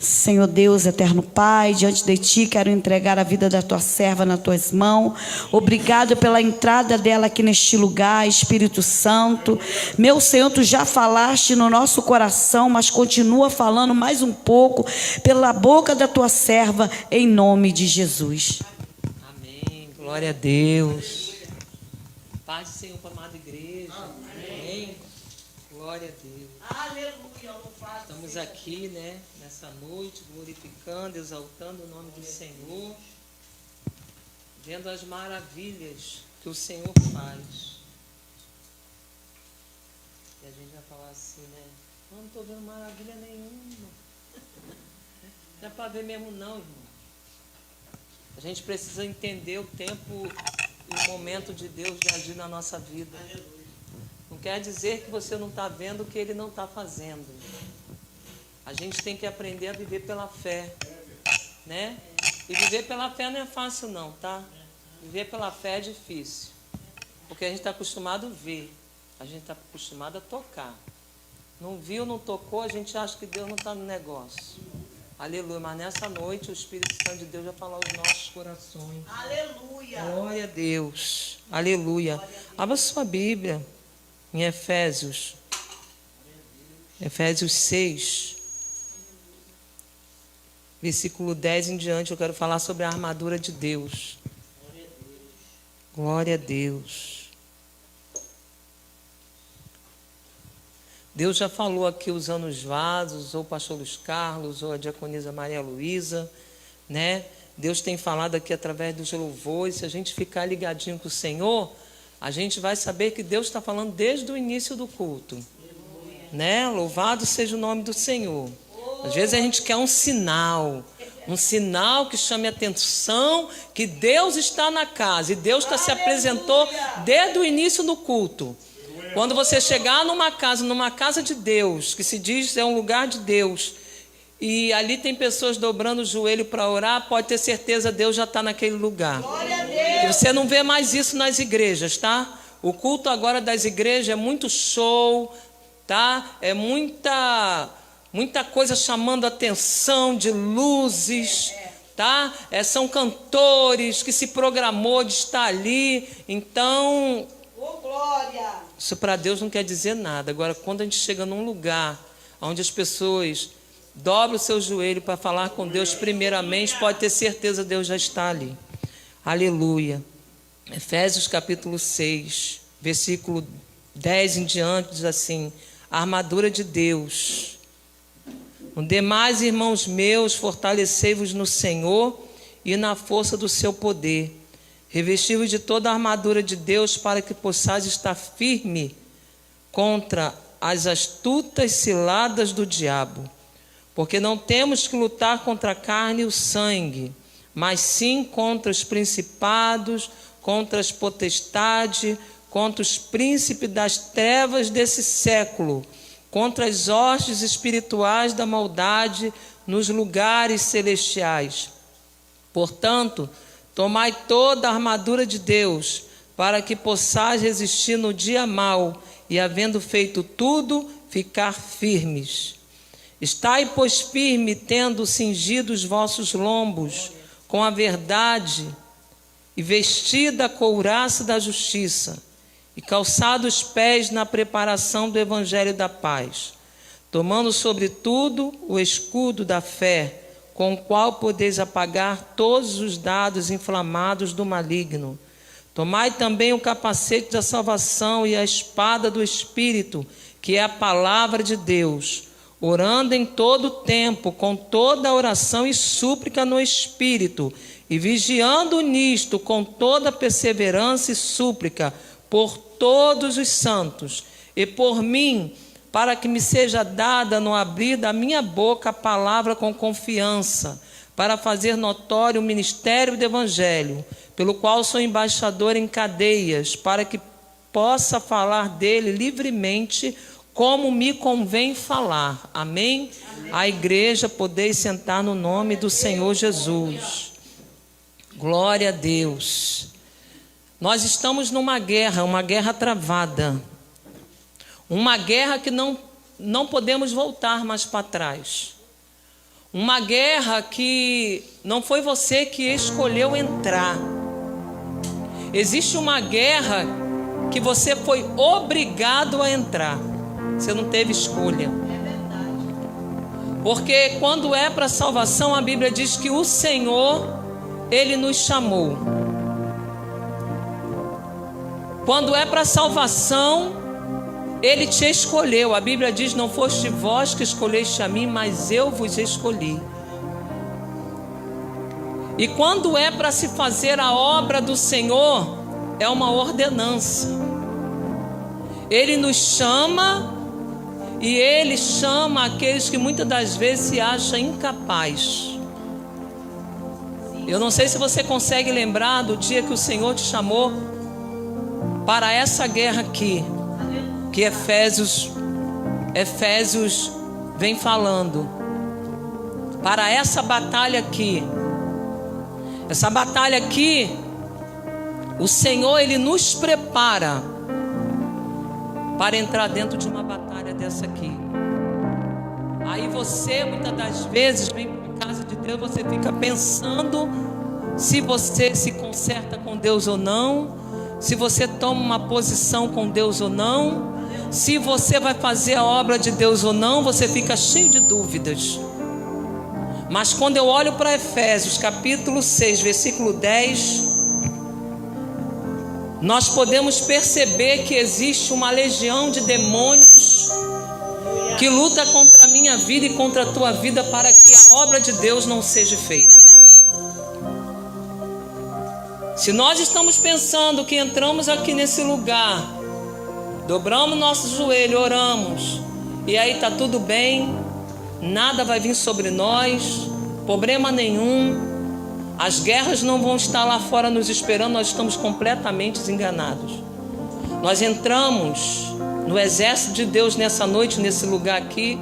Senhor Deus, eterno Pai, diante de Ti quero entregar a vida da Tua serva nas Tuas mãos. Obrigado pela entrada dela aqui neste lugar, Espírito Santo. Meu Senhor, Tu já falaste no nosso coração, mas continua falando mais um pouco pela boca da Tua serva, em nome de Jesus. Amém, glória a Deus. Paz do Senhor para a amada igreja. Amém. Glória a Deus. Aleluia. Estamos aqui, né, nessa noite, glorificando, exaltando o nome do Senhor, vendo as maravilhas que o Senhor faz. E a gente vai falar assim, né? Não estou vendo maravilha nenhuma. Não é para ver mesmo não, irmão. A gente precisa entender o tempo e o momento de Deus de agir na nossa vida. Não quer dizer que você não está vendo o que Ele não está fazendo. A gente tem que aprender a viver pela fé, né? E viver pela fé não é fácil não, tá? Viver pela fé é difícil. Porque a gente está acostumado a ver. A gente está acostumado a tocar. Não viu, não tocou, a gente acha que Deus não está no negócio. Aleluia. Mas nessa noite o Espírito Santo de Deus vai falar aos nossos corações. Aleluia. Glória a Deus. Aleluia. Abra sua Bíblia em Efésios 6. Versículo 10 em diante, eu quero falar sobre a armadura de Deus. Glória a Deus. Deus já falou aqui usando os vasos, ou o pastor Luiz Carlos, ou a diaconisa Maria Luísa, né? Deus tem falado aqui através dos louvores. Se a gente ficar ligadinho com o Senhor, a gente vai saber que Deus está falando desde o início do culto, né? Louvado seja o nome do Senhor. Às vezes a gente quer um sinal que chame a atenção, que Deus está na casa, e Deus se apresentou desde o início do culto. Quando você chegar numa casa de Deus, que se diz é um lugar de Deus, e ali tem pessoas dobrando o joelho para orar, pode ter certeza Deus já está naquele lugar. E você não vê mais isso nas igrejas, tá? O culto agora das igrejas é muito show, tá? É muita coisa chamando a atenção, de luzes, tá? São cantores que se programou de estar ali. Então, isso para Deus não quer dizer nada. Agora, quando a gente chega num lugar onde as pessoas dobram o seu joelho para falar com Deus primeiramente, pode ter certeza Deus já está ali. Aleluia. Efésios capítulo 6, versículo 10 em diante, diz assim: a armadura de Deus. No demais, irmãos meus, fortalecei-vos no Senhor e na força do seu poder. Revesti-vos de toda a armadura de Deus, para que possais estar firme contra as astutas ciladas do diabo. Porque não temos que lutar contra a carne e o sangue, mas sim contra os principados, contra as potestades, contra os príncipes das trevas desse século, contra as hostes espirituais da maldade nos lugares celestiais. Portanto, tomai toda a armadura de Deus, para que possais resistir no dia mau, e havendo feito tudo, ficar firmes. Estai, pois, firme, tendo cingido os vossos lombos com a verdade, e vestida a couraça da justiça, e calçado os pés na preparação do evangelho da paz, tomando sobretudo o escudo da fé, com o qual podeis apagar todos os dardos inflamados do maligno. Tomai também o capacete da salvação e a espada do Espírito, que é a palavra de Deus, orando em todo o tempo, com toda oração e súplica no Espírito, e vigiando nisto com toda perseverança e súplica, por todos os santos, e por mim, para que me seja dada no abrir da minha boca a palavra com confiança, para fazer notório o ministério do Evangelho, pelo qual sou embaixador em cadeias, para que possa falar dele livremente, como me convém falar. Amém? Amém. A igreja podeis sentar no nome do Senhor Jesus. Glória a Deus. Nós estamos numa guerra travada. Uma guerra que não podemos voltar mais para trás. Uma guerra que não foi você que escolheu entrar. Existe uma guerra que você foi obrigado a entrar. Você não teve escolha. Porque quando é para salvação, a Bíblia diz que o Senhor, Ele nos chamou. Quando é para salvação, Ele te escolheu. A Bíblia diz: não foste vós que escolheste a mim, mas eu vos escolhi. E quando é para se fazer a obra do Senhor, é uma ordenança. Ele nos chama, e Ele chama aqueles que muitas das vezes se acham incapazes. Eu não sei se você consegue lembrar do dia que o Senhor te chamou para essa guerra aqui, que Efésios vem falando. Para essa batalha aqui. Essa batalha aqui, o Senhor, Ele nos prepara para entrar dentro de uma batalha dessa aqui. Aí você, muitas das vezes, vem para a casa de Deus, você fica pensando se você se conserta com Deus ou não, se você toma uma posição com Deus ou não, se você vai fazer a obra de Deus ou não, você fica cheio de dúvidas. Mas quando eu olho para Efésios capítulo 6, versículo 10, nós podemos perceber que existe uma legião de demônios que luta contra a minha vida e contra a tua vida para que a obra de Deus não seja feita. Se nós estamos pensando que entramos aqui nesse lugar, dobramos nosso joelho, oramos, e aí está tudo bem, nada vai vir sobre nós, problema nenhum, as guerras não vão estar lá fora nos esperando, nós estamos completamente enganados. Nós entramos no exército de Deus nessa noite, nesse lugar aqui.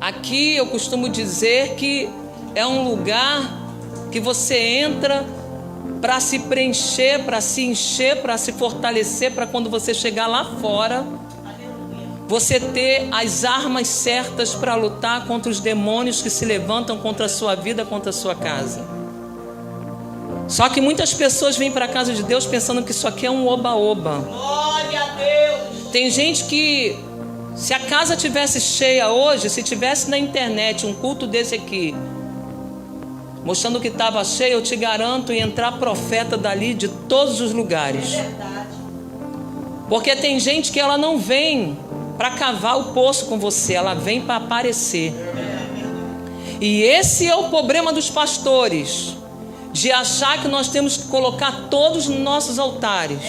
Aqui eu costumo dizer que é um lugar que você entra para se preencher, para se encher, para se fortalecer, para quando você chegar lá fora, você ter as armas certas para lutar contra os demônios que se levantam contra a sua vida, contra a sua casa. Só que muitas pessoas vêm para a casa de Deus pensando que isso aqui é um oba-oba. Glória a Deus. Tem gente que, se a casa tivesse cheia hoje, se tivesse na internet um culto desse aqui, mostrando que estava cheio, eu te garanto, ia entrar profeta dali de todos os lugares. É verdade. Porque tem gente que ela não vem para cavar o poço com você, ela vem para aparecer. E esse é o problema dos pastores, de achar que nós temos que colocar todos nos nossos altares.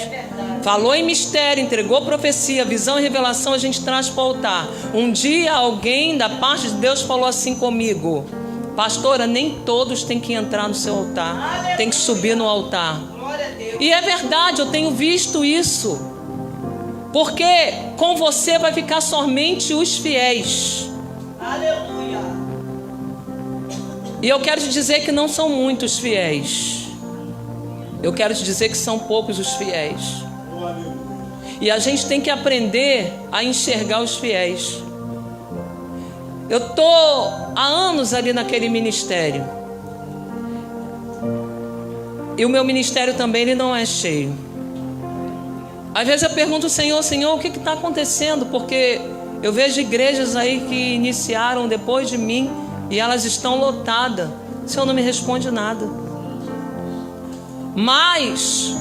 Falou em mistério, entregou profecia, visão e revelação, a gente traz para o altar. Um dia alguém da parte de Deus falou assim comigo: pastora, nem todos têm que entrar no seu altar, tem que subir no altar. E é verdade, eu tenho visto isso. Porque com você vai ficar somente os fiéis. Aleluia. E eu quero te dizer que não são muitos fiéis. Eu quero te dizer que são poucos os fiéis. E a gente tem que aprender a enxergar os fiéis. Eu estou há anos ali naquele ministério. E o meu ministério também ele não é cheio. Às vezes eu pergunto ao Senhor: Senhor, o que está acontecendo? Porque eu vejo igrejas aí que iniciaram depois de mim e elas estão lotadas. O Senhor não me responde nada. Mas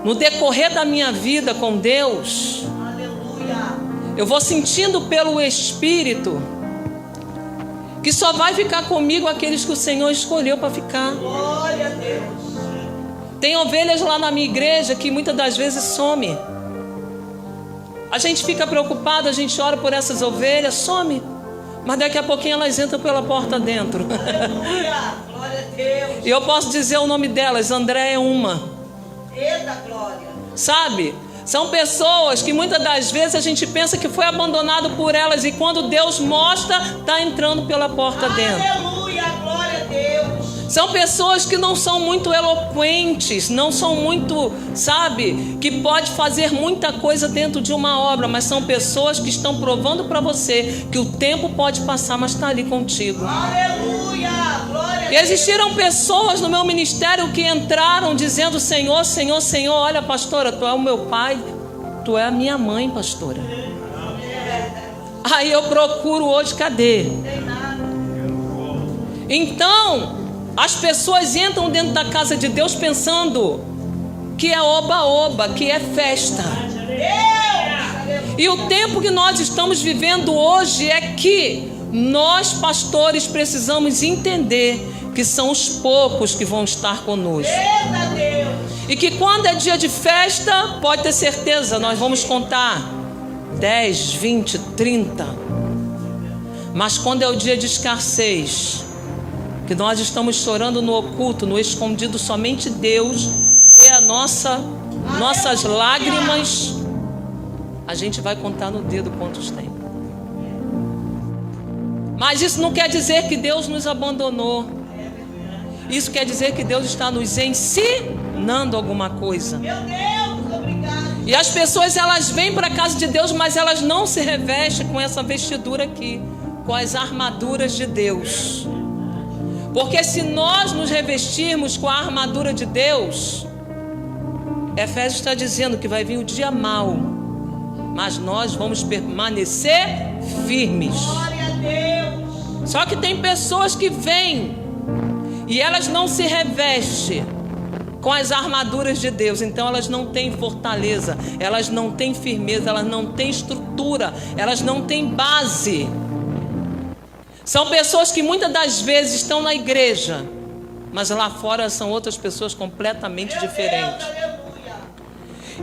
no decorrer da minha vida com Deus, eu vou sentindo pelo Espírito que só vai ficar comigo aqueles que o Senhor escolheu para ficar. Glória a Deus. Tem ovelhas lá na minha igreja que muitas das vezes some. A gente fica preocupado, a gente ora por essas ovelhas, some. Mas daqui a pouquinho elas entram pela porta dentro. Aleluia. Glória a Deus. E eu posso dizer o nome delas, André é uma. Eita glória. Sabe? São pessoas que muitas das vezes a gente pensa que foi abandonado por elas, e quando Deus mostra, está entrando pela porta dentro. Aleluia, glória a Deus. São pessoas que não são muito eloquentes, não são muito, sabe, que pode fazer muita coisa dentro de uma obra, mas são pessoas que estão provando para você que o tempo pode passar, mas está ali contigo. Aleluia! Glória a E existiram pessoas no meu ministério que entraram dizendo: Senhor, Senhor, Senhor, olha, pastora, tu é o meu pai, tu é a minha mãe, pastora. Aí eu procuro hoje, cadê? Então, as pessoas entram dentro da casa de Deus pensando que é oba-oba, que é festa. E o tempo que nós estamos vivendo hoje é que nós, pastores, precisamos entender que são os poucos que vão estar conosco. E que quando é dia de festa, pode ter certeza, nós vamos contar 10, 20, 30. Mas quando é o dia de escassez, que nós estamos chorando no oculto, no escondido, somente Deus vê nossas lágrimas, a gente vai contar no dedo quantos tem. Mas isso não quer dizer que Deus nos abandonou. Isso quer dizer que Deus está nos ensinando alguma coisa. Meu Deus, obrigado. E as pessoas, elas vêm para a casa de Deus, mas elas não se revestem com essa vestidura aqui, com as armaduras de Deus. Porque se nós nos revestirmos com a armadura de Deus, Efésios está dizendo que vai vir o dia mau, mas nós vamos permanecer firmes. Glória a Deus. Só que tem pessoas que vêm e elas não se revestem com as armaduras de Deus, então elas não têm fortaleza, elas não têm firmeza, elas não têm estrutura, elas não têm base. São pessoas que muitas das vezes estão na igreja, mas lá fora são outras pessoas completamente diferentes.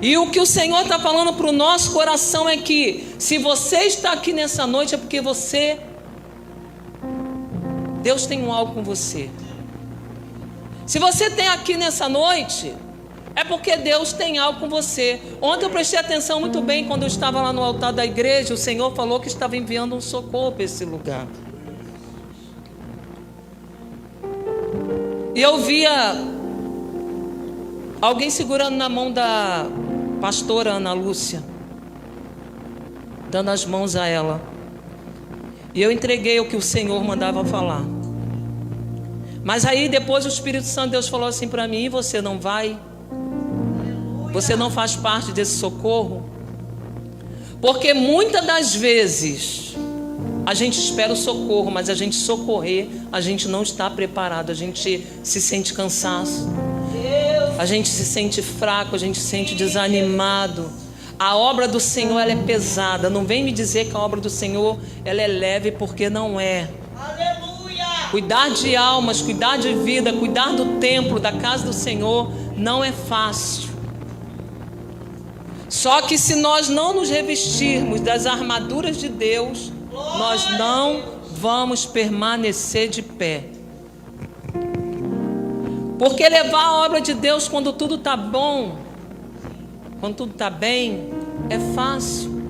E o que o Senhor está falando para o nosso coração é que se você está aqui nessa noite é porque Deus tem um algo com você. Se você tem aqui nessa noite, é porque Deus tem algo com você. Ontem eu prestei atenção muito bem quando eu estava lá no altar da igreja. O Senhor falou que estava enviando um socorro para esse lugar. E eu via alguém segurando na mão da pastora Ana Lúcia, dando as mãos a ela. E eu entreguei o que o Senhor mandava falar. Mas aí depois o Espírito Santo de Deus falou assim para mim: e você não vai? Você não faz parte desse socorro? Porque muitas das vezes a gente espera o socorro, mas a gente socorrer, a gente não está preparado, a gente se sente cansado, a gente se sente fraco, a gente se sente desanimado. A obra do Senhor, ela é pesada. Não vem me dizer que a obra do Senhor, ela é leve, porque não é. Aleluia! Cuidar de almas, cuidar de vida, cuidar do templo, da casa do Senhor, não é fácil. Só que se nós não nos revestirmos das armaduras de Deus, nós não vamos permanecer de pé. Porque levar a obra de Deus quando tudo está bom, quando tudo está bem, é fácil.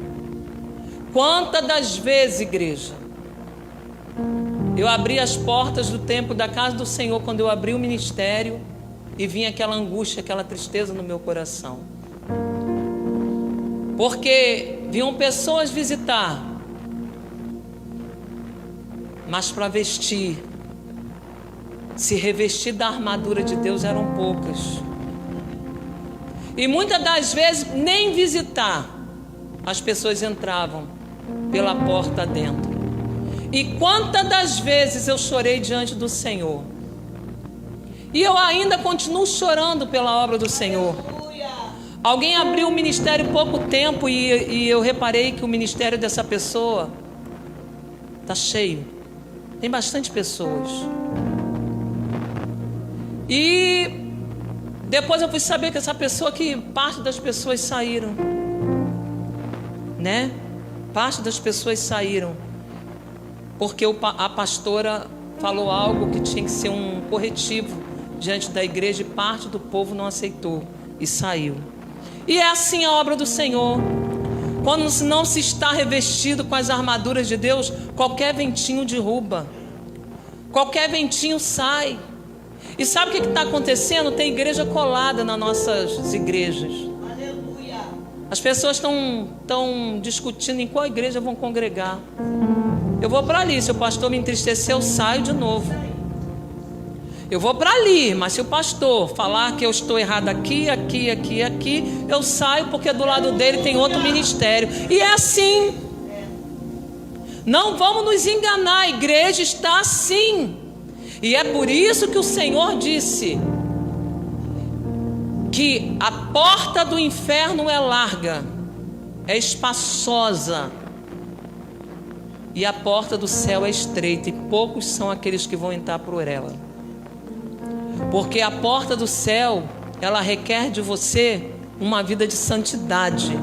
Quantas das vezes, igreja, eu abri as portas do templo da casa do Senhor, quando eu abri o ministério, e vinha aquela angústia, aquela tristeza no meu coração. Porque vinham pessoas visitar, mas para vestir, se revestir da armadura de Deus eram poucas. E muitas das vezes nem visitar, as pessoas entravam pela porta dentro. E quantas das vezes eu chorei diante do Senhor. E eu ainda continuo chorando pela obra do Senhor. Alguém abriu o ministério há pouco tempo e eu reparei que o ministério dessa pessoa está cheio. Tem bastante pessoas. E depois eu fui saber que essa pessoa, que parte das pessoas saíram, né? Parte das pessoas saíram porque a pastora falou algo que tinha que ser um corretivo diante da igreja, e parte do povo não aceitou e saiu. E é assim a obra do Senhor. Quando não se está revestido com as armaduras de Deus, qualquer ventinho derruba, qualquer ventinho sai. E sabe o que está acontecendo? Tem igreja colada nas nossas igrejas. As pessoas estão discutindo em qual igreja vão congregar. Eu vou para ali, se o pastor me entristecer, eu saio de novo. Eu vou para ali, mas se o pastor falar que eu estou errado aqui, eu saio, porque do lado dele tem outro ministério. E é assim. Não vamos nos enganar, a igreja está assim. E é por isso que o Senhor disse que a porta do inferno é larga, é espaçosa, e a porta do céu é estreita, e poucos são aqueles que vão entrar por ela. Porque a porta do céu, ela requer de você uma vida de santidade.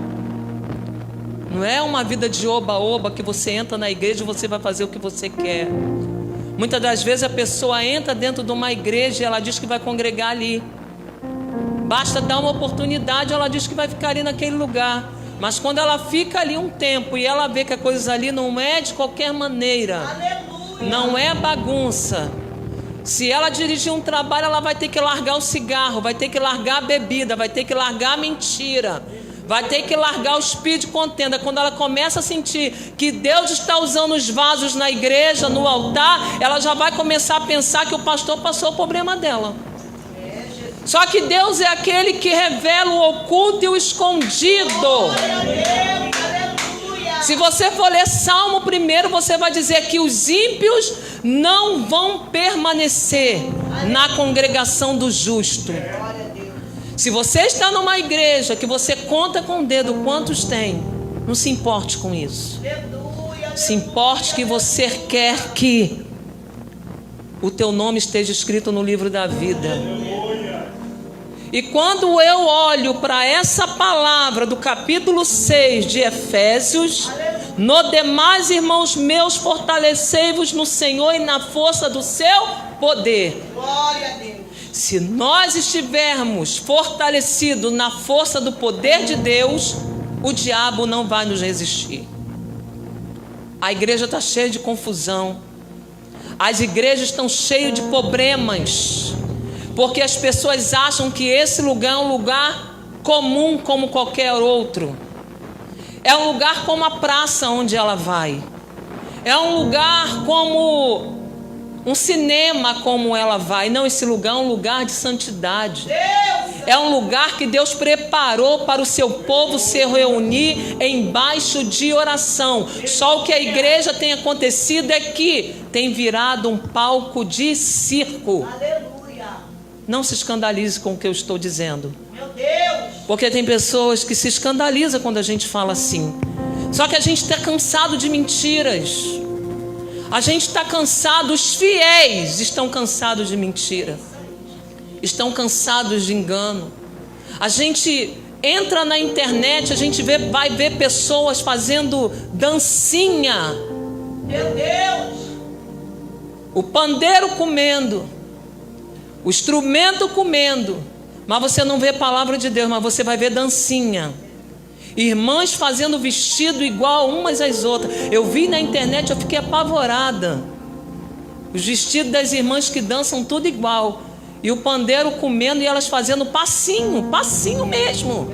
Não é uma vida de oba-oba que você entra na igreja e você vai fazer o que você quer. Muitas das vezes a pessoa entra dentro de uma igreja e ela diz que vai congregar ali. Basta dar uma oportunidade, ela diz que vai ficar ali naquele lugar. Mas quando ela fica ali um tempo e ela vê que a coisa ali não é de qualquer maneira, não é bagunça. Se ela dirigir um trabalho, ela vai ter que largar o cigarro, vai ter que largar a bebida, vai ter que largar a mentira, vai ter que largar o espírito de contenda. Quando ela começa a sentir que Deus está usando os vasos na igreja, no altar, ela já vai começar a pensar que o pastor passou o problema dela. Só que Deus é aquele que revela o oculto e o escondido. Se você for ler Salmo 1, você vai dizer que os ímpios não vão permanecer na congregação do justo. Se você está numa igreja que você conta com o dedo quantos tem, não se importe com isso. Se importe que você quer que o teu nome esteja escrito no livro da vida. E quando eu olho para essa palavra do capítulo 6 de Efésios, no demais, irmãos meus, fortalecei-vos no Senhor e na força do seu poder. Glória a Deus. Se nós estivermos fortalecidos na força do poder de Deus, o diabo não vai nos resistir. A igreja está cheia de confusão. As igrejas estão cheias de problemas. Porque as pessoas acham que esse lugar é um lugar comum como qualquer outro. É um lugar como a praça onde ela vai. É um lugar como um cinema como ela vai. Não, esse lugar é um lugar de santidade. É um lugar que Deus preparou para o seu povo se reunir embaixo de oração. Só o que a igreja tem acontecido é que tem virado um palco de circo. Não se escandalize com o que eu estou dizendo. Meu Deus! Porque tem pessoas que se escandalizam quando a gente fala assim. Só que a gente está cansado de mentiras. A gente está cansado, os fiéis estão cansados de mentira. Estão cansados de engano. A gente entra na internet, a gente vai ver pessoas fazendo dancinha. Meu Deus! O pandeiro comendo. O instrumento comendo, mas você não vê palavra de Deus, mas você vai ver dancinha. Irmãs fazendo vestido igual umas às outras. Eu vi na internet, eu fiquei apavorada. Os vestidos das irmãs que dançam tudo igual. E o pandeiro comendo e elas fazendo passinho mesmo.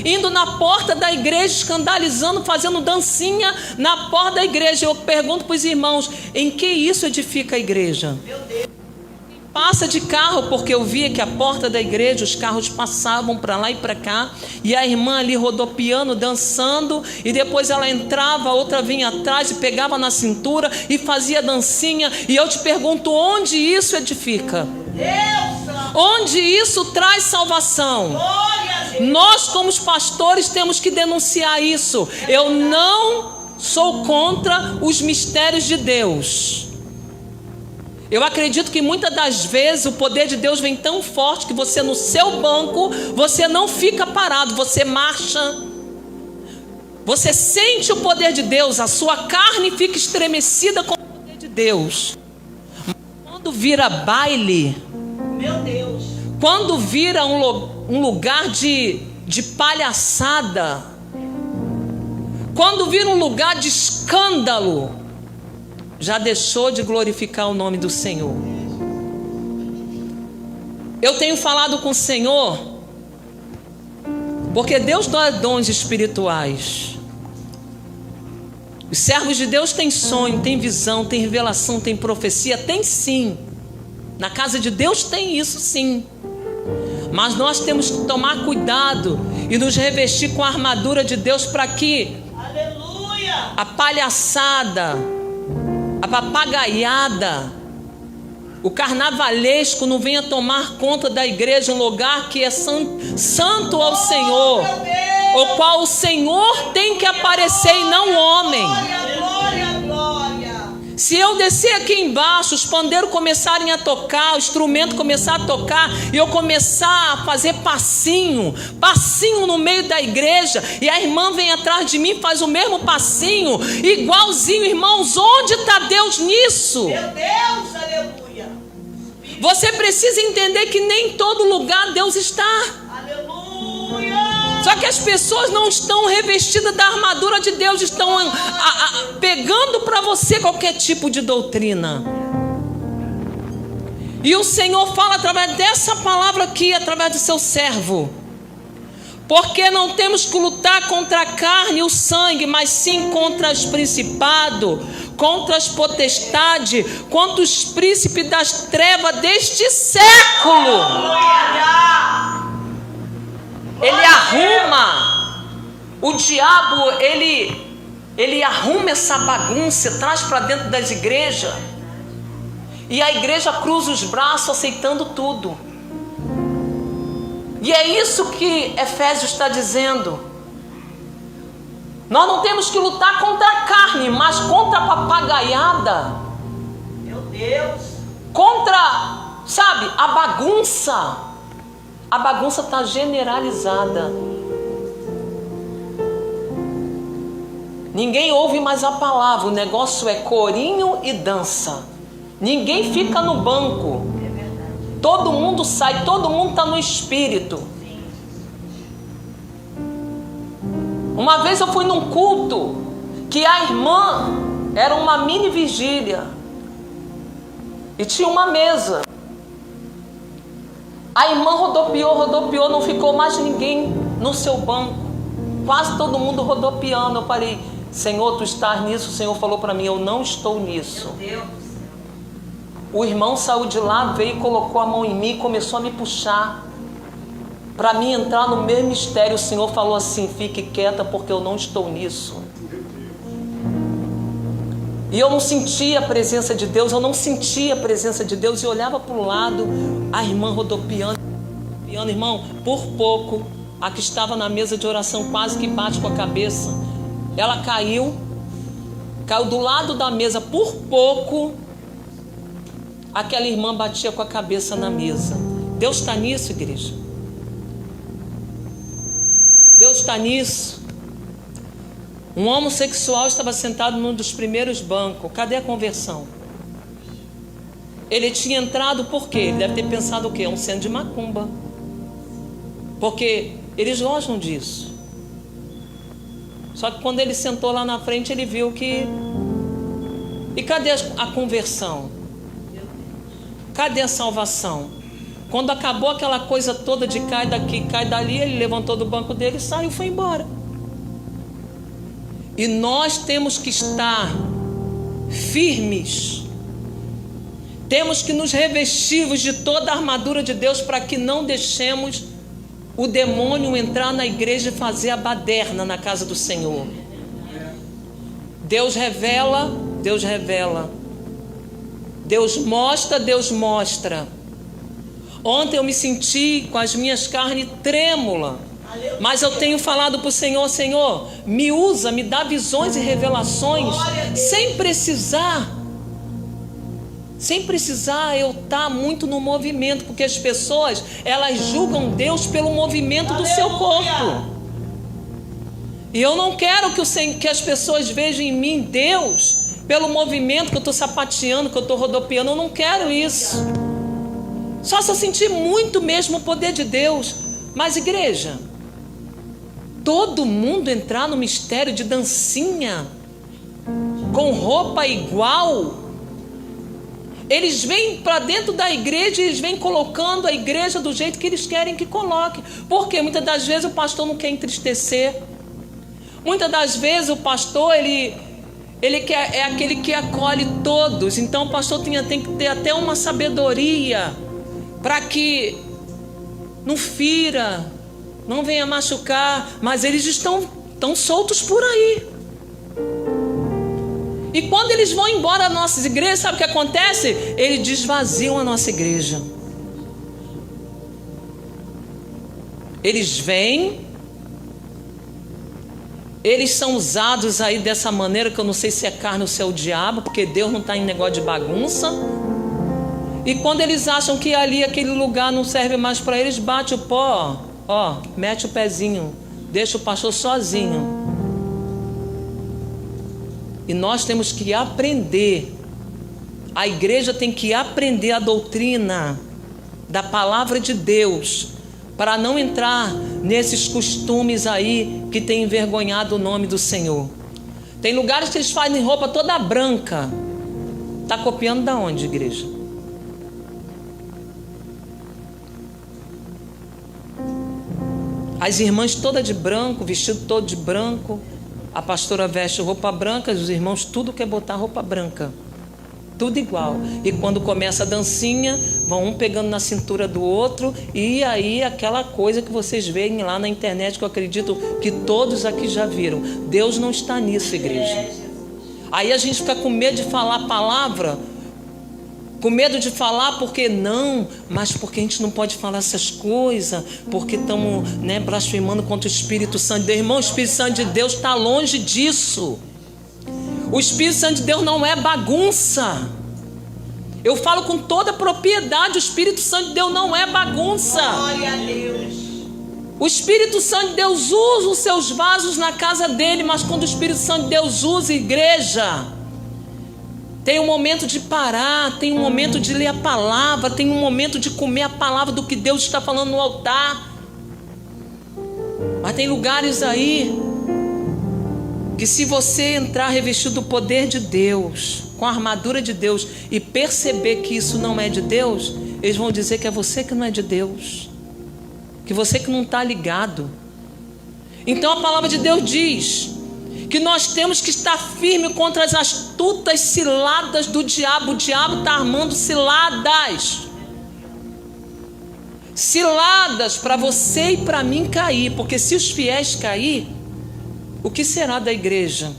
Indo na porta da igreja, escandalizando, fazendo dancinha na porta da igreja. Eu pergunto para os irmãos, em que isso edifica a igreja? Meu Deus. Passa de carro, porque eu via que a porta da igreja, os carros passavam para lá e para cá, e a irmã ali rodopiando, dançando, e depois ela entrava, a outra vinha atrás e pegava na cintura e fazia dancinha. E eu te pergunto, onde isso edifica? Onde isso traz salvação? Nós, como os pastores, temos que denunciar isso. Eu não sou contra os mistérios de Deus. Eu acredito que muitas das vezes o poder de Deus vem tão forte que você no seu banco, você não fica parado, você marcha. Você sente o poder de Deus, a sua carne fica estremecida com o poder de Deus. Mas quando vira baile, meu Deus, quando vira um lugar de palhaçada, quando vira um lugar de escândalo, já deixou de glorificar o nome do Senhor. Eu tenho falado com o Senhor, porque Deus dá dons espirituais. Os servos de Deus têm sonho, têm visão, têm revelação, têm profecia, tem sim. Na casa de Deus tem isso sim. Mas nós temos que tomar cuidado e nos revestir com a armadura de Deus para que a palhaçada, a papagaiada, o carnavalesco não venha tomar conta da igreja, um lugar que é santo ao Senhor, o qual o Senhor tem que aparecer e não o homem. Se eu descer aqui embaixo, os pandeiros começarem a tocar, o instrumento começar a tocar, e eu começar a fazer passinho no meio da igreja, e a irmã vem atrás de mim e faz o mesmo passinho, igualzinho, irmãos, onde está Deus nisso? Meu Deus, aleluia. Você precisa entender que nem em todo lugar Deus está. Aleluia. Só que as pessoas não estão revestidas da armadura de Deus, estão pegando para você qualquer tipo de doutrina. E o Senhor fala através dessa palavra aqui, através do seu servo. Porque não temos que lutar contra a carne e o sangue, mas sim contra os principados, contra as potestades, contra os príncipes das trevas deste século. Ele arruma, o diabo, ele arruma essa bagunça, traz para dentro das igrejas, e a igreja cruza os braços aceitando tudo. E é isso que Efésios está dizendo. Nós não temos que lutar contra a carne, mas contra a papagaiada. Meu Deus. Contra, sabe, a bagunça. A bagunça está generalizada. Ninguém ouve mais a palavra. O negócio é corinho e dança. Ninguém fica no banco. Todo mundo sai, todo mundo está no espírito. Uma vez eu fui num culto que a irmã era uma mini vigília e tinha uma mesa. A irmã rodopiou, não ficou mais ninguém no seu banco. Quase todo mundo rodopiando. Eu parei, Senhor, tu estás nisso? O Senhor falou para mim, eu não estou nisso. Meu Deus. O irmão saiu de lá, veio e colocou a mão em mim, começou a me puxar para mim entrar no meu mistério. O Senhor falou assim, fique quieta porque eu não estou nisso. E eu não sentia a presença de Deus, e olhava para o lado, a irmã rodopiando, irmão, por pouco, a que estava na mesa de oração quase que bate com a cabeça. Ela caiu do lado da mesa, por pouco, aquela irmã batia com a cabeça na mesa. Deus está nisso, igreja. Deus está nisso. Um homossexual estava sentado num dos primeiros bancos. Cadê a conversão? Ele tinha entrado por quê? Ele deve ter pensado o quê? É um centro de macumba. Porque eles gostam disso. Só que quando ele sentou lá na frente, ele viu que... E cadê a conversão? Cadê a salvação? Quando acabou aquela coisa toda de cai daqui, cai dali, ele levantou do banco dele, saiu e foi embora. E nós temos que estar firmes. Temos que nos revestirmos de toda a armadura de Deus para que não deixemos o demônio entrar na igreja e fazer a baderna na casa do Senhor. Deus revela, Deus revela. Deus mostra, Deus mostra. Ontem eu me senti com as minhas carnes trêmula. Mas eu tenho falado para o Senhor, Senhor, me usa, me dá visões e revelações, sem precisar eu estar muito no movimento, porque as pessoas, elas julgam Deus pelo movimento do seu corpo. E eu não quero que as pessoas vejam em mim Deus pelo movimento que eu estou sapateando, que eu estou rodopiando. Eu não quero isso. Só se eu sentir muito mesmo o poder de Deus. Mas igreja, todo mundo entrar no mistério de dancinha, com roupa igual, Eles vêm para dentro da igreja e eles vêm colocando a igreja do jeito que eles querem que coloque. Porque muitas das vezes o pastor não quer entristecer. Muitas das vezes o pastor, ele é aquele que acolhe todos. Então o pastor tem que ter até uma sabedoria para que não fira, não venha machucar. Mas eles estão soltos por aí. E quando eles vão embora das nossas igrejas, sabe o que acontece? Eles desvaziam a nossa igreja. Eles vêm, eles são usados aí dessa maneira, que eu não sei se é carne ou se é o diabo, porque Deus não está em negócio de bagunça. E quando eles acham que ali aquele lugar não serve mais para eles, bate o pó, ó, mete o pezinho, deixa o pastor sozinho. E nós temos que aprender, a igreja tem que aprender a doutrina da palavra de Deus, para não entrar nesses costumes aí que tem envergonhado o nome do Senhor. Tem lugares que eles fazem roupa toda branca. Está copiando da onde, igreja? As irmãs todas de branco, vestido todo de branco. A pastora veste roupa branca, os irmãos tudo quer botar roupa branca. Tudo igual. E quando começa a dancinha, vão um pegando na cintura do outro. E aí aquela coisa que vocês veem lá na internet, que eu acredito que todos aqui já viram. Deus não está nisso, igreja. Aí a gente fica com medo de falar a palavra. Com medo de falar porque não, mas porque a gente não pode falar essas coisas, porque estamos blasfemando contra o Espírito Santo de Deus. Irmão, o Espírito Santo de Deus está longe disso. O Espírito Santo de Deus não é bagunça. Eu falo com toda propriedade, o Espírito Santo de Deus não é bagunça. Glória a Deus. O Espírito Santo de Deus usa os seus vasos na casa dele, mas quando o Espírito Santo de Deus usa a igreja, tem um momento de parar, tem um momento de ler a palavra, tem um momento de comer a palavra do que Deus está falando no altar. Mas tem lugares aí que, se você entrar revestido do poder de Deus, com a armadura de Deus, e perceber que isso não é de Deus, eles vão dizer que é você que não é de Deus, que você que não está ligado. Então a palavra de Deus diz que nós temos que estar firme contra as astutas ciladas do diabo. O diabo está armando ciladas. Ciladas para você e para mim cair. Porque se os fiéis cair, o que será da igreja?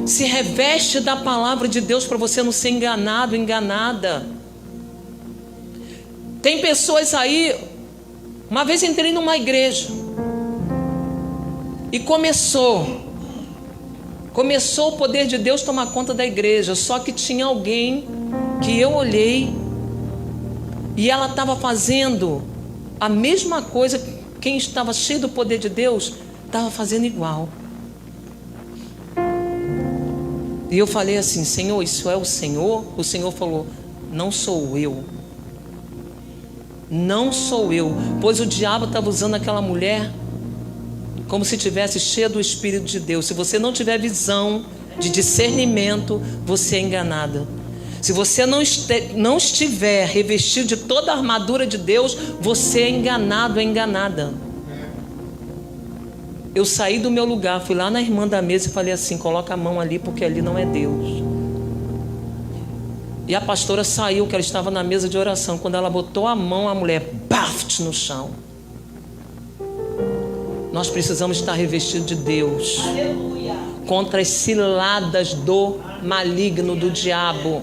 Se reveste da palavra de Deus para você não ser enganado, enganada. Tem pessoas aí. Uma vez entrei numa igreja e começou o poder de Deus tomar conta da igreja. Só que tinha alguém que eu olhei e ela estava fazendo a mesma coisa. Quem estava cheio do poder de Deus estava fazendo igual. E eu falei assim: Senhor, isso é o Senhor? O Senhor falou: não sou eu. Não sou eu. Pois o diabo estava usando aquela mulher como se tivesse cheia do Espírito de Deus. Se você não tiver visão de discernimento, você é enganada. Se você não estiver revestido de toda a armadura de Deus, você é enganado, é enganada. Eu saí do meu lugar, fui lá na irmã da mesa e falei assim: coloca a mão ali, porque ali não é Deus. E a pastora saiu, que ela estava na mesa de oração. Quando ela botou a mão, a mulher baft no chão. Nós precisamos estar revestidos de Deus. Aleluia. Contra as ciladas do maligno, do diabo.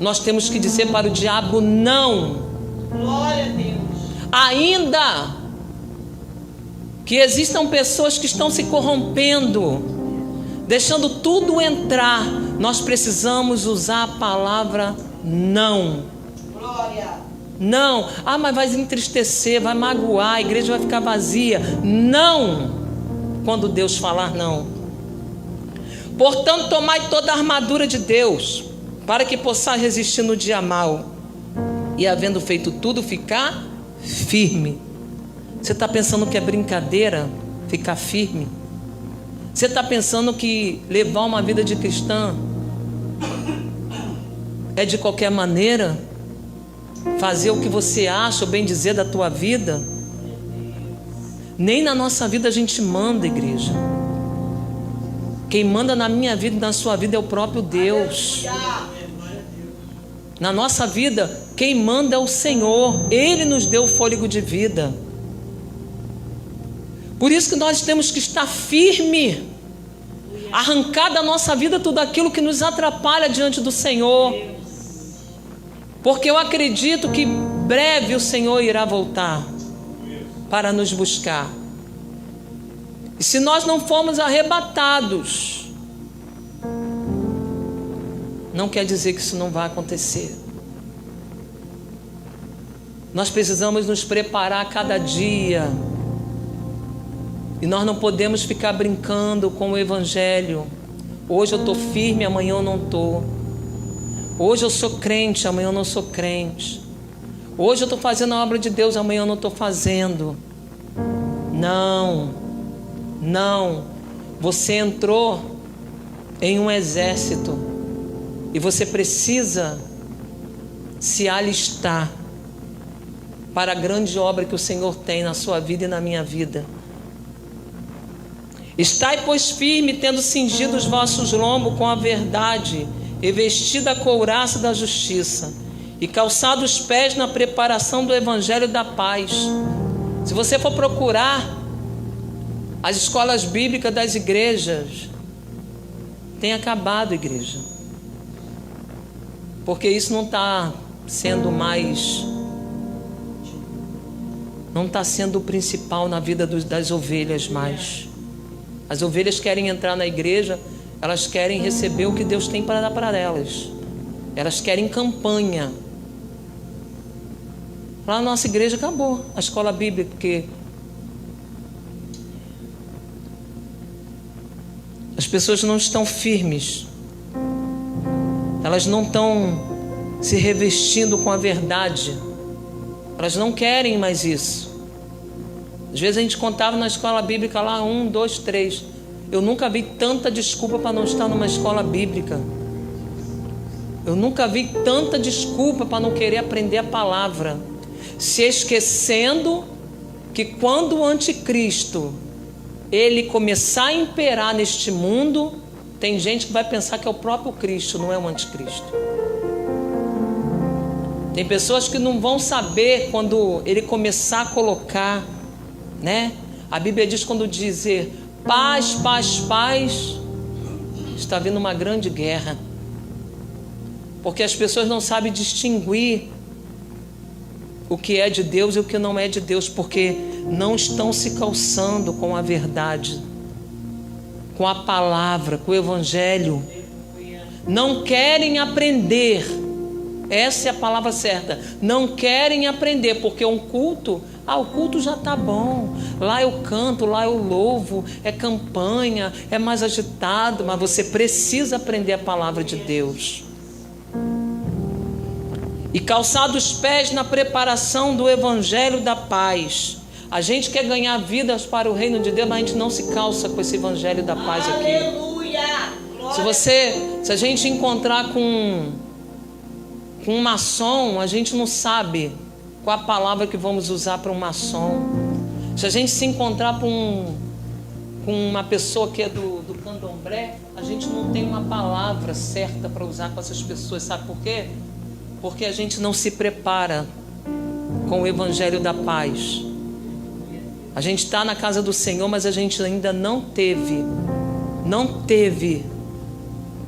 Nós temos que dizer para o diabo não. Glória a Deus. Ainda que existam pessoas que estão se corrompendo, deixando tudo entrar, nós precisamos usar a palavra não. Glória. Não. Ah, mas vai entristecer, vai magoar, a igreja vai ficar vazia. Não. Quando Deus falar não. Portanto, tomai toda a armadura de Deus, para que possais resistir no dia mau, e havendo feito tudo, ficar firme. Você está pensando que é brincadeira ficar firme? Você está pensando que levar uma vida de cristã é de qualquer maneira fazer o que você acha, o bem dizer da tua vida. Nem na nossa vida a gente manda, igreja. Quem manda na minha vida e na sua vida é o próprio Deus. Na nossa vida, quem manda é o Senhor. Ele nos deu o fôlego de vida. Por isso que nós temos que estar firme, arrancar da nossa vida tudo aquilo que nos atrapalha diante do Senhor. Porque eu acredito que breve o Senhor irá voltar para nos buscar. E se nós não formos arrebatados, não quer dizer que isso não vai acontecer. Nós precisamos nos preparar a cada dia. E nós não podemos ficar brincando com o Evangelho. Hoje eu estou firme, amanhã eu não estou. Hoje eu sou crente, amanhã eu não sou crente. Hoje eu estou fazendo a obra de Deus, amanhã eu não estou fazendo. Não, não. Você entrou em um exército e você precisa se alistar para a grande obra que o Senhor tem na sua vida e na minha vida. Estai, pois, firme, tendo cingido os vossos lombos com a verdade, e vestida a couraça da justiça, e calçado os pés na preparação do evangelho da paz. Se você for procurar as escolas bíblicas das igrejas, tem acabado, igreja, porque isso não está sendo mais, não está sendo o principal na vida das ovelhas mais. As ovelhas querem entrar na igreja, elas querem receber o que Deus tem para dar para elas. Elas querem campanha. Lá na nossa igreja acabou a escola bíblica, porque as pessoas não estão firmes. Elas não estão se revestindo com a verdade. Elas não querem mais isso. Às vezes a gente contava na escola bíblica lá 1, 2, 3. Eu nunca vi tanta desculpa para não estar numa escola bíblica. Eu nunca vi tanta desculpa para não querer aprender a palavra, se esquecendo que quando o anticristo ele começar a imperar neste mundo, tem gente que vai pensar que é o próprio Cristo, não é o anticristo. Tem pessoas que não vão saber quando ele começar a colocar, né? A Bíblia diz, quando dizer paz, paz, paz, está vindo uma grande guerra, porque as pessoas não sabem distinguir o que é de Deus e o que não é de Deus, porque não estão se calçando com a verdade, com a palavra, com o Evangelho. Não querem aprender. Essa é a palavra certa. Não querem aprender, porque um culto, o culto já está bom. Lá eu canto, lá eu louvo, é campanha, é mais agitado, mas você precisa aprender a palavra de Deus. E calçar os pés na preparação do evangelho da paz. A gente quer ganhar vidas para o reino de Deus, mas a gente não se calça com esse evangelho da paz aqui. Aleluia! Se a gente encontrar com um maçom, a gente não sabe qual a palavra que vamos usar para um maçom. Se a gente se encontrar com uma pessoa que é do candomblé, a gente não tem uma palavra certa para usar com essas pessoas. Sabe por quê? Porque a gente não se prepara com o evangelho da paz. A gente está na casa do Senhor, mas a gente ainda não teve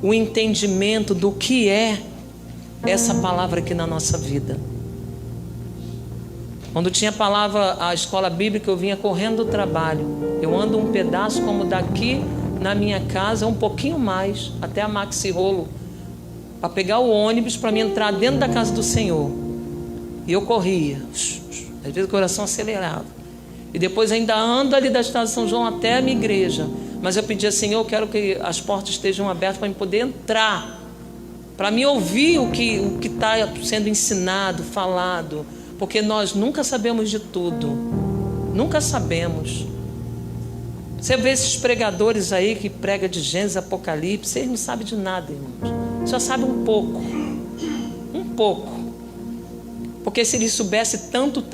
o entendimento do que é essa palavra aqui na nossa vida. Quando tinha a palavra, a escola bíblica, eu vinha correndo do trabalho. Eu ando um pedaço como daqui na minha casa, um pouquinho mais, até a Maxi Rolo, para pegar o ônibus para me entrar dentro da casa do Senhor. E eu corria, às vezes o coração acelerava. E depois ainda ando ali da estrada de São João até a minha igreja. Mas eu pedia, Senhor, eu quero que as portas estejam abertas para eu poder entrar, para me ouvir o que está sendo ensinado, falado. Porque nós nunca sabemos de tudo. Nunca sabemos. Você vê esses pregadores aí que pregam de Gênesis, Apocalipse, eles não sabem de nada, irmãos. Só sabem um pouco. pouco. Porque se eles soubessem tanto,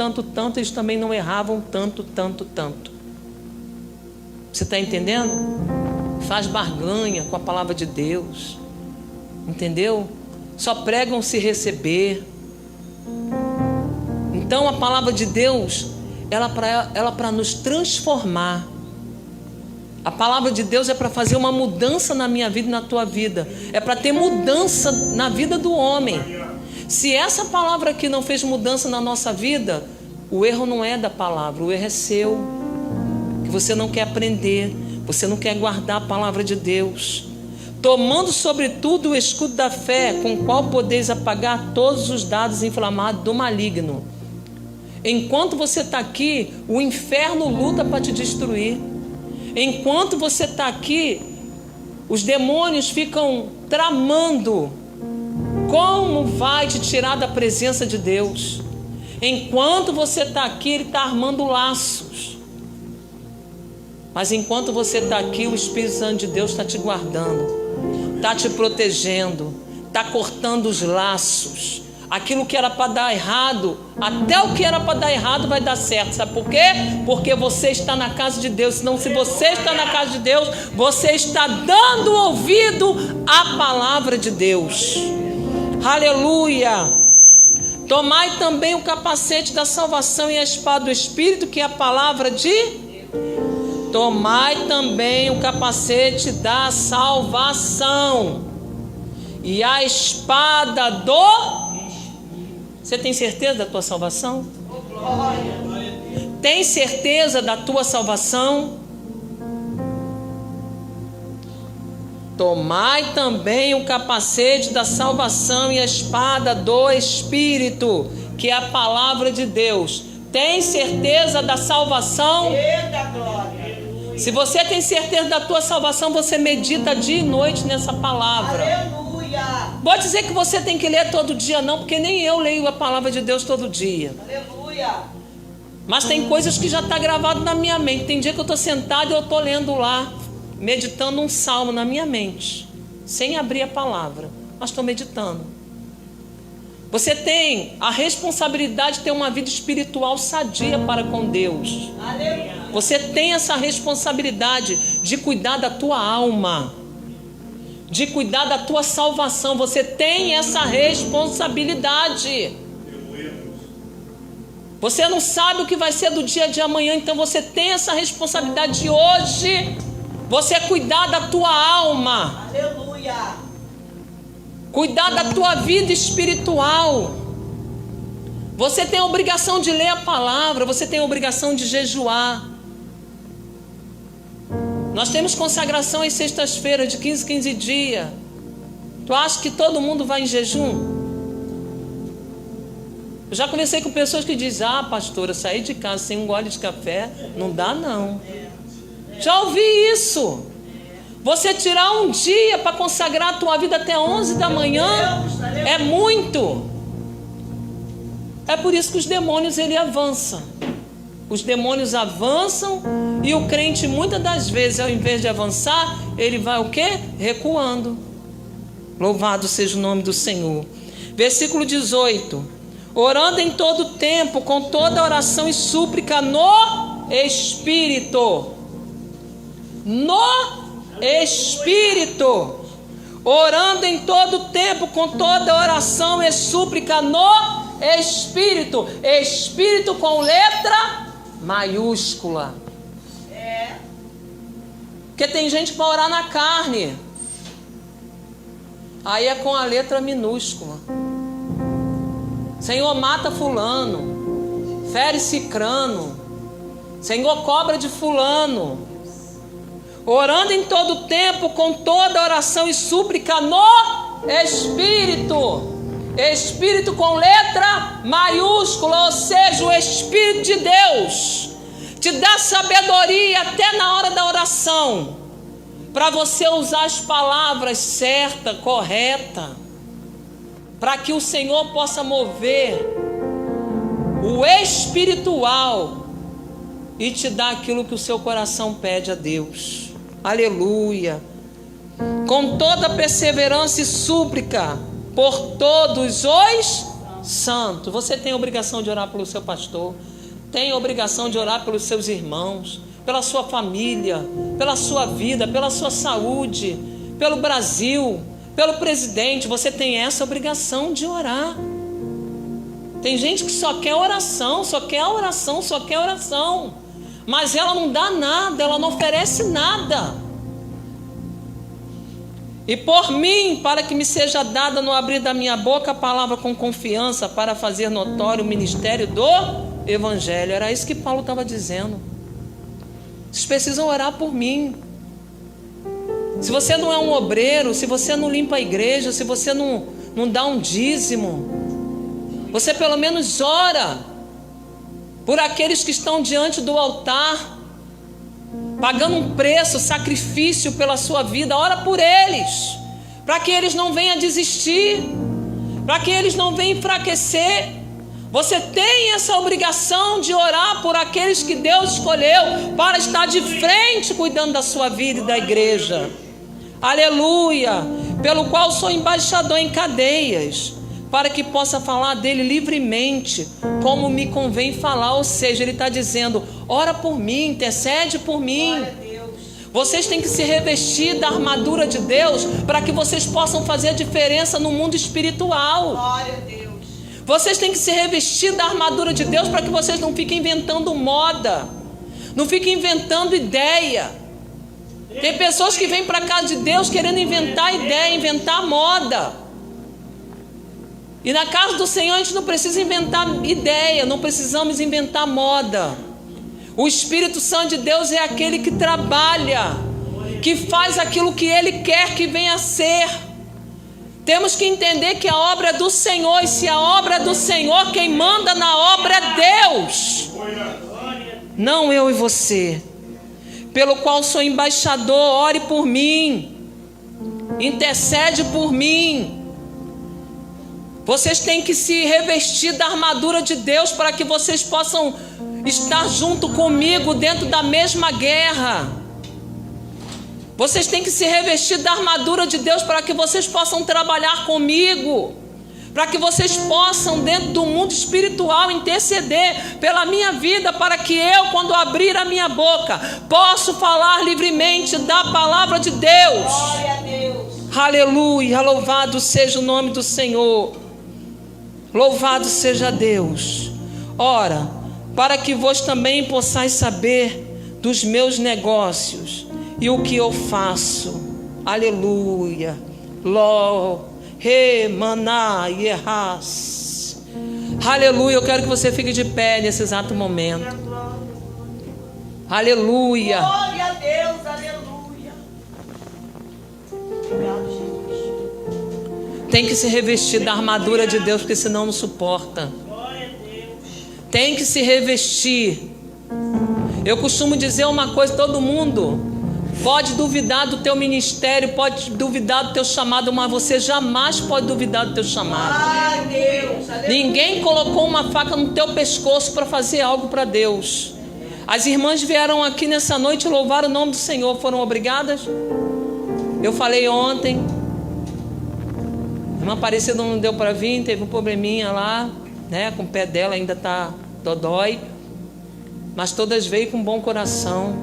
eles também não erravam tanto. Você está entendendo? Faz barganha com a palavra de Deus. Entendeu? Só pregam se receber. Então a palavra de Deus, ela para nos transformar. A palavra de Deus é para fazer uma mudança na minha vida e na tua vida. É para ter mudança na vida do homem. Se essa palavra aqui não fez mudança na nossa vida, o erro não é da palavra, o erro é seu. Que você não quer aprender, você não quer guardar a palavra de Deus. Tomando sobretudo o escudo da fé, com o qual podeis apagar todos os dados inflamados do maligno. Enquanto você está aqui, o inferno luta para te destruir. Enquanto você está aqui, os demônios ficam tramando como vai te tirar da presença de Deus. Enquanto você está aqui, ele está armando laços. Mas enquanto você está aqui, o Espírito Santo de Deus está te guardando, está te protegendo, está cortando os laços. Aquilo que era para dar errado, até o que era para dar errado vai dar certo. Sabe por quê? Porque você está na casa de Deus. Senão, se você está na casa de Deus, você está dando ouvido à palavra de Deus. Aleluia! Tomai também o capacete da salvação e a espada do Espírito, que é a palavra de... Tomai também o capacete da salvação e a espada do... Você tem certeza da tua salvação? Tem certeza da tua salvação? Tomai também o capacete da salvação e a espada do Espírito, que é a palavra de Deus. Tem certeza da salvação? Se você tem certeza da tua salvação, você medita dia e noite nessa palavra. Aleluia. Vou dizer que você tem que ler todo dia, não, porque nem eu leio a palavra de Deus todo dia. Aleluia. Mas tem coisas que já está gravado na minha mente. Tem dia que eu estou sentado e eu estou lendo lá, meditando um salmo na minha mente, sem abrir a palavra, mas estou meditando. Você tem a responsabilidade de ter uma vida espiritual sadia para com Deus. Aleluia. Você tem essa responsabilidade de cuidar da tua alma, de cuidar da tua salvação. Você tem essa responsabilidade. Você não sabe o que vai ser do dia de amanhã, então você tem essa responsabilidade de hoje você cuidar da tua alma. Aleluia. Cuidar da tua vida espiritual. Você tem a obrigação de ler a palavra, você tem a obrigação de jejuar. Nós temos consagração às sextas-feiras de 15 dias. Tu acha que todo mundo vai em jejum? Eu já conversei com pessoas que dizem: ah, pastora, sair de casa sem um gole de café, não dá não. Já ouvi isso. Você tirar um dia para consagrar a tua vida até 11 da manhã é muito. É por isso que os demônios ele avançam. Os demônios avançam e o crente muitas das vezes, ao invés de avançar, ele vai o quê? Recuando. Louvado seja o nome do Senhor. Versículo 18. Orando em todo tempo, com toda oração e súplica no Espírito. No Espírito. Orando em todo tempo, com toda oração e súplica no Espírito. Espírito com letra maiúscula. Porque tem gente que vai orar na carne, aí é com a letra minúscula. Senhor, mata fulano, fere cicrano, Senhor, cobra de fulano. Orando em todo tempo, com toda oração e súplica no Espírito. Espírito com letra maiúscula, ou seja, o Espírito de Deus te dá sabedoria até na hora da oração, para você usar as palavras certas, corretas, para que o Senhor possa mover o espiritual e te dar aquilo que o seu coração pede a Deus. Aleluia. Com toda perseverança e súplica por todos os santos. Você tem a obrigação de orar pelo seu pastor, tem a obrigação de orar pelos seus irmãos, pela sua família, pela sua vida, pela sua saúde, pelo Brasil, pelo presidente. Você tem essa obrigação de orar. Tem gente que só quer oração, só quer oração, só quer oração, mas ela não dá nada, ela não oferece nada. E por mim, para que me seja dada no abrir da minha boca a palavra com confiança, para fazer notório o ministério do Evangelho. Era isso que Paulo estava dizendo. Vocês precisam orar por mim. Se você não é um obreiro, se você não limpa a igreja, se você não dá um dízimo, você pelo menos ora por aqueles que estão diante do altar, pagando um preço, sacrifício pela sua vida. Ora por eles, para que eles não venham a desistir, para que eles não venham enfraquecer. Você tem essa obrigação de orar por aqueles que Deus escolheu para estar de frente cuidando da sua vida e da igreja. Aleluia! Pelo qual sou embaixador em cadeias, para que possa falar dele livremente, como me convém falar. Ou seja, ele está dizendo: ora por mim, intercede por mim. Vocês têm que se revestir da armadura de Deus, para que vocês possam fazer a diferença no mundo espiritual. Glória a Deus. Vocês têm que se revestir da armadura de Deus, para que vocês não fiquem inventando moda, não fiquem inventando ideia. Tem pessoas que vêm para a casa de Deus querendo inventar ideia, inventar moda. E na casa do Senhor a gente não precisa inventar ideia, não precisamos inventar moda. O Espírito Santo de Deus é aquele que trabalha, que faz aquilo que Ele quer que venha a ser. Temos que entender que a obra é do Senhor, e se a obra é do Senhor, quem manda na obra é Deus, não eu e você. Pelo qual sou embaixador, ore por mim, intercede por mim. Vocês têm que se revestir da armadura de Deus, para que vocês possam estar junto comigo dentro da mesma guerra. Vocês têm que se revestir da armadura de Deus, para que vocês possam trabalhar comigo, para que vocês possam, dentro do mundo espiritual, interceder pela minha vida, para que eu, quando abrir a minha boca, possa falar livremente da palavra de Deus. Glória a Deus. Aleluia, louvado seja o nome do Senhor. Louvado seja Deus. Ora, para que vós também possais saber dos meus negócios e o que eu faço. Aleluia. Aleluia. Eu quero que você fique de pé nesse exato momento. Aleluia. Glória a Deus, aleluia. Obrigado, Jesus. Tem que se revestir da armadura de Deus, porque senão não suporta. Tem que se revestir. Eu costumo dizer uma coisa: todo mundo pode duvidar do teu ministério, pode duvidar do teu chamado, mas você jamais pode duvidar do teu chamado. Ai, Deus, aleluia. Ninguém colocou uma faca no teu pescoço para fazer algo para Deus. As irmãs vieram aqui nessa noite louvar o nome do Senhor. Foram obrigadas? Eu falei ontem, a irmã Aparecida não deu para vir, teve um probleminha lá, né? Com o pé dela ainda está dodói, mas todas veio com bom coração,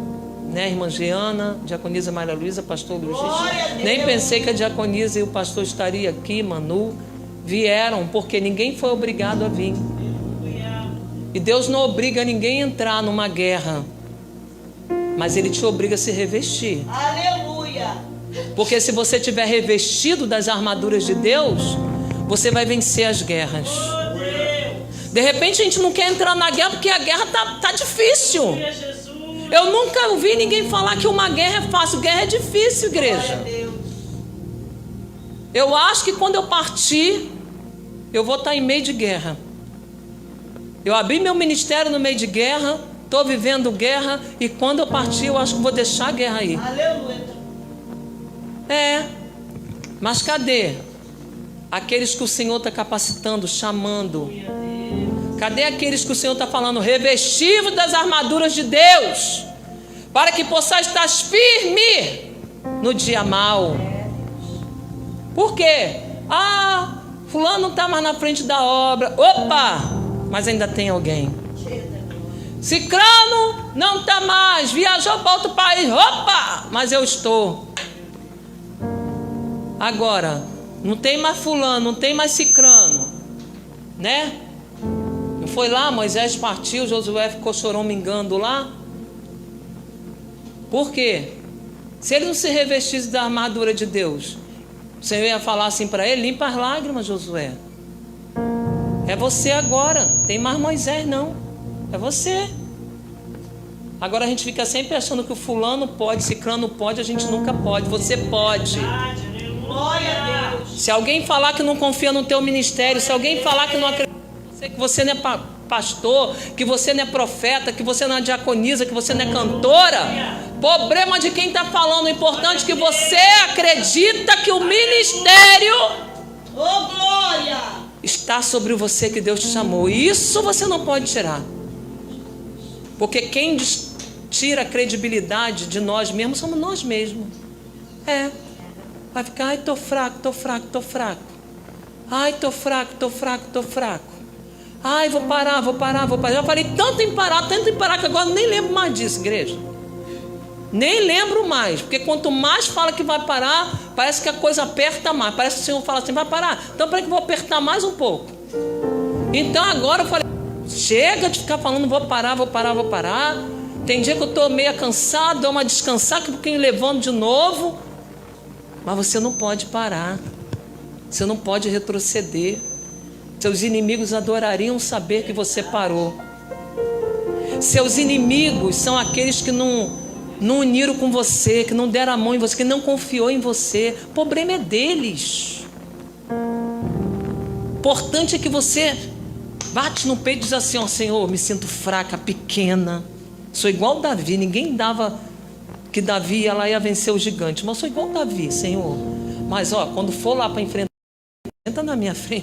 né? Irmã Giana, diaconisa Maria Luísa, pastor Luiz. Nem pensei que a diaconisa e o pastor estaria aqui, Manu. Vieram porque ninguém foi obrigado a vir. E Deus não obriga ninguém a entrar numa guerra, mas Ele te obriga a se revestir. Aleluia. Porque se você estiver revestido das armaduras de Deus, você vai vencer as guerras. De repente a gente não quer entrar na guerra porque a guerra tá difícil. Eu nunca ouvi ninguém falar que uma guerra é fácil. Guerra é difícil, igreja. Eu acho que quando eu partir, eu vou estar em meio de guerra. Eu abri meu ministério no meio de guerra, estou vivendo guerra, e quando eu partir, eu acho que vou deixar a guerra aí. Aleluia. Mas cadê aqueles que o Senhor está capacitando, chamando? Cadê aqueles que o Senhor está falando? Revestivos das armaduras de Deus, para que possais estar firme no dia mau. Por quê? Fulano não está mais na frente da obra. Opa! Mas ainda tem alguém. Cicrano não está mais, viajou para outro país. Opa! Mas eu estou. Agora, não tem mais fulano, não tem mais cicrano, né? Não foi lá, Moisés partiu, Josué ficou choramingando lá. Por quê? Se ele não se revestisse da armadura de Deus, o Senhor ia falar assim para ele: limpa as lágrimas, Josué. É você agora, tem mais Moisés não, é você. Agora a gente fica sempre achando que o fulano pode, cicrano pode, a gente nunca pode. Você pode. Glória a Deus. Se alguém falar que não confia no teu ministério, se alguém falar que não acredita em você, que você não é pastor, que você não é profeta, que você não é diaconisa, que você não é cantora, problema de quem está falando. O importante é que você acredita que o ministério está sobre você, que Deus te chamou. Isso você não pode tirar. Porque quem tira a credibilidade de nós mesmos somos nós mesmos. Vai ficar: ai, tô fraco, tô fraco, tô fraco. Ai, tô fraco, tô fraco, tô fraco. Ai, vou parar, vou parar, vou parar. Já falei tanto em parar, que agora nem lembro mais disso, igreja. Nem lembro mais. Porque quanto mais fala que vai parar, parece que a coisa aperta mais. Parece que o Senhor fala assim: vai parar? Então peraí que eu vou apertar mais um pouco. Então agora eu falei: chega de ficar falando vou parar, vou parar, vou parar. Tem dia que eu estou meio cansado, dou uma descansada, que eu fiquei levando de novo. Mas você não pode parar. Você não pode retroceder. Seus inimigos adorariam saber que você parou. Seus inimigos são aqueles que não uniram com você, que não deram a mão em você, que não confiou em você. O problema é deles. O importante é que você bate no peito e diz assim: ó, Senhor, me sinto fraca, pequena. Sou igual Davi. Ninguém dava que Davi ia vencer o gigante, mas eu sou igual Davi, Senhor. Mas ó, quando for lá para enfrentar, entra na minha frente.